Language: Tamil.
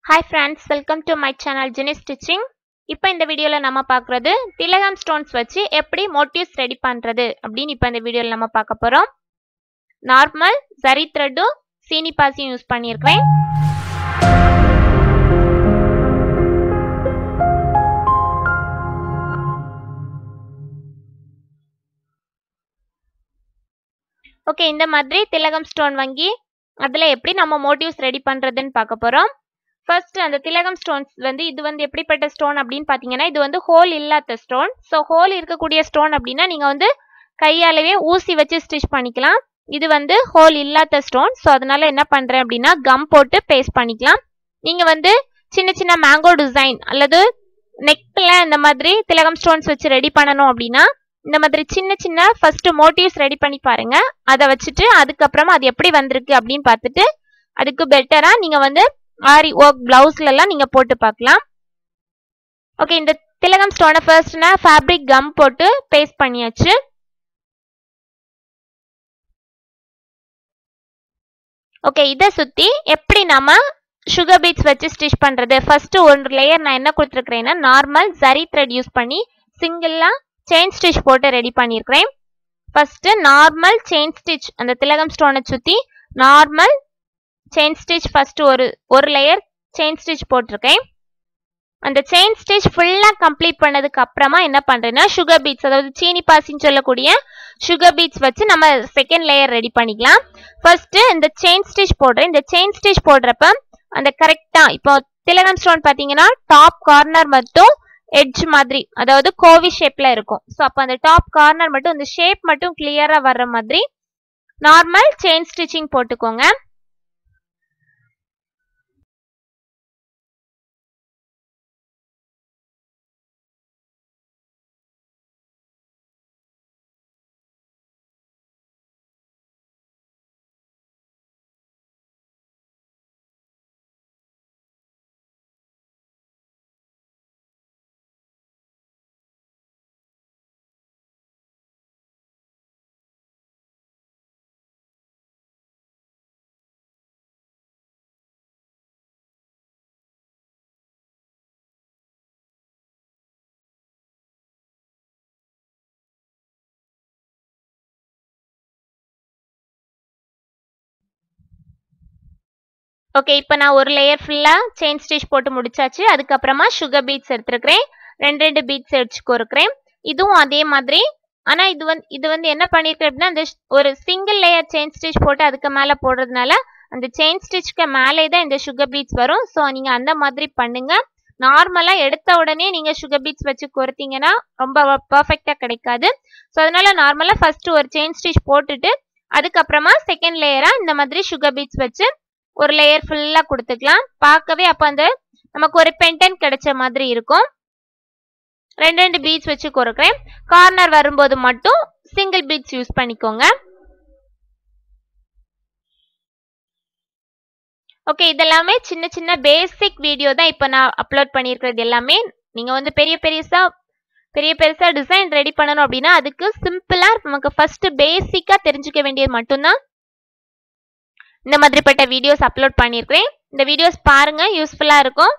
Hi friends, welcome to my channel Jenny Stitching. இப்போ இந்த வீடியோல நம்ம பார்க்கிறது திலகம் ஸ்டோன்ஸ் வச்சு எப்படி மோட்டிவ்ஸ் ரெடி பண்றது அப்படினு இப்போ இந்த வீடியோல நம்ம பார்க்க போறோம். நார்மல் ஜரி த்ரெட்டும் சீனி பாசியும் யூஸ் பண்ணியிருக்கேன். ஓகே, இந்த மாதிரி திலகம் ஸ்டோன் வாங்கி அதுல எப்படி நம்ம மோட்டிவ்ஸ் ரெடி பண்றதுன்னு பார்க்க போறோம். ஃபர்ஸ்ட் அந்த திலகம் ஸ்டோன்ஸ் இது எப்படிப்பட்ட ஸ்டோன் அப்படின்னு பாத்தீங்கன்னா, இது ஹோல் இல்லாத ஸ்டோன். ஸோ ஹோல் இருக்கக்கூடிய ஸ்டோன் அப்படின்னா நீங்க கையாலவே ஊசி வச்சு ஸ்டிச் பண்ணிக்கலாம். இது ஹோல் இல்லாத ஸ்டோன். ஸோ அதனால என்ன பண்றேன் அப்படின்னா கம் போட்டு பேஸ்ட் பண்ணிக்கலாம். நீங்க சின்ன சின்ன மேங்கோ டிசைன் அல்லது நெக்ல இந்த மாதிரி திலகம் ஸ்டோன்ஸ் வச்சு ரெடி பண்ணணும் அப்படின்னா இந்த மாதிரி சின்ன சின்ன ஃபர்ஸ்ட் மோட்டிவ்ஸ் ரெடி பண்ணி பாருங்க. அதை வச்சுட்டு அதுக்கப்புறமா அது எப்படி வந்திருக்கு அப்படின்னு பார்த்துட்டு அதுக்கு பெட்டரா நீங்க ஆரி ஒர்க் பிளவுஸ்ல எல்லாம் நீங்க போட்டு பார்க்கலாம். ஓகே, இந்த திலகம் ஸ்டோனை ஃபர்ஸ்ட் நான் ஃபேப்ரிக் கம் போட்டு பேஸ்ட் பண்ணியாச்சு. ஓகே, இதை சுத்தி எப்படி நாம சுகர் பீட்ஸ் வச்சு ஸ்டிச் பண்றது. ஃபர்ஸ்ட் ஒரு லேயர் நான் என்ன கொடுத்துருக்கேன்னா நார்மல் ஜரி த்ரெட் யூஸ் பண்ணி சிங்கிளா செயின் ஸ்டிச் போட்டு ரெடி பண்ணியிருக்கிறேன். ஃபர்ஸ்ட் நார்மல் செயின் ஸ்டிச் அந்த திலகம் ஸ்டோனை சுத்தி நார்மல் செயின் ஸ்டிச் ஃபர்ஸ்ட் ஒரு லேயர் செயின் ஸ்டிச் போட்டிருக்கேன். அந்த செயின் ஸ்டிச் ஃபுல்லா கம்ப்ளீட் பண்ணதுக்கு அப்புறமா என்ன பண்றேன்னா சுகர் பீட்ஸ், அதாவது சீனி பாசின்னு சொல்லக்கூடிய சுகர் பீட்ஸ் வச்சு நம்ம செகண்ட் லேயர் ரெடி பண்ணிக்கலாம். ஃபர்ஸ்ட் இந்த செயின் ஸ்டிச் போடுறேன். இந்த செயின் ஸ்டிச் போடுறப்ப அந்த கரெக்டா இப்போ திலகம் ஸ்டோன் பாத்தீங்கன்னா டாப் கார்னர் மட்டும் எட்ஜ் மாதிரி, அதாவது கோவி ஷேப்ல இருக்கும். ஸோ அப்போ அந்த டாப் கார்னர் மட்டும் அந்த ஷேப் மட்டும் கிளியரா வர்ற மாதிரி நார்மல் செயின் ஸ்டிச்சிங் போட்டுக்கோங்க. ஓகே, இப்போ நான் ஒரு லேயர் ஃபுல்லா செயின் ஸ்டிச் போட்டு முடிச்சாச்சு. அதுக்கப்புறமா சுகர் பீட்ஸ் எடுத்துருக்கிறேன். ரெண்டு பீட்ஸ் எடுத்துக்கொருக்கிறேன். இதுவும் அதே மாதிரி. ஆனா இது என்ன பண்ணிருக்கேன் அப்படின்னா அந்த ஒரு சிங்கிள் லேயர் செயின் ஸ்டிச் போட்டு அதுக்கு மேல போடுறதுனால அந்த செயின் ஸ்டிச்க்கு மேலே தான் இந்த சுகர் பீட்ஸ் வரும். ஸோ நீங்க அந்த மாதிரி பண்ணுங்க. நார்மலா எடுத்த உடனே நீங்க சுகர் பீட்ஸ் வச்சு கொறுத்தீங்கன்னா ரொம்ப பர்ஃபெக்டா கிடைக்காது. ஸோ அதனால நார்மலா ஃபர்ஸ்ட் ஒரு செயின் ஸ்டிச் போட்டுட்டு அதுக்கப்புறமா செகண்ட் லேயரா இந்த மாதிரி சுகர் பீட்ஸ் வச்சு ஒரு லேயர் ஃபுல்லா கொடுத்துக்கலாம். பார்க்கவே அப்ப நமக்கு ஒரு பென்டன் கிடைச்ச மாதிரி இருக்கும். ரெண்டு பீட்ஸ் வச்சு கொறுக்கிறேன். கார்னர் வரும்போது மட்டும் சிங்கிள் பீட்ஸ் யூஸ் பண்ணிக்கோங்க. ஓகே, இதெல்லாமே சின்ன சின்ன பேசிக் வீடியோ தான் இப்ப நான் அப்லோட் பண்ணியிருக்கிறது. எல்லாமே நீங்க பெரிய பெருசா டிசைன் ரெடி பண்ணணும் அப்படின்னா அதுக்கு சிம்பிளா நமக்கு ஃபர்ஸ்ட் பேசிக்கா தெரிஞ்சுக்க வேண்டியது மட்டும்தான் இந்த மாதிரிப்பட்ட வீடியோஸ் அப்லோட் பண்ணியிருக்கிறேன். இந்த வீடியோஸ் பாருங்க, யூஸ்ஃபுல்லா இருக்கும்.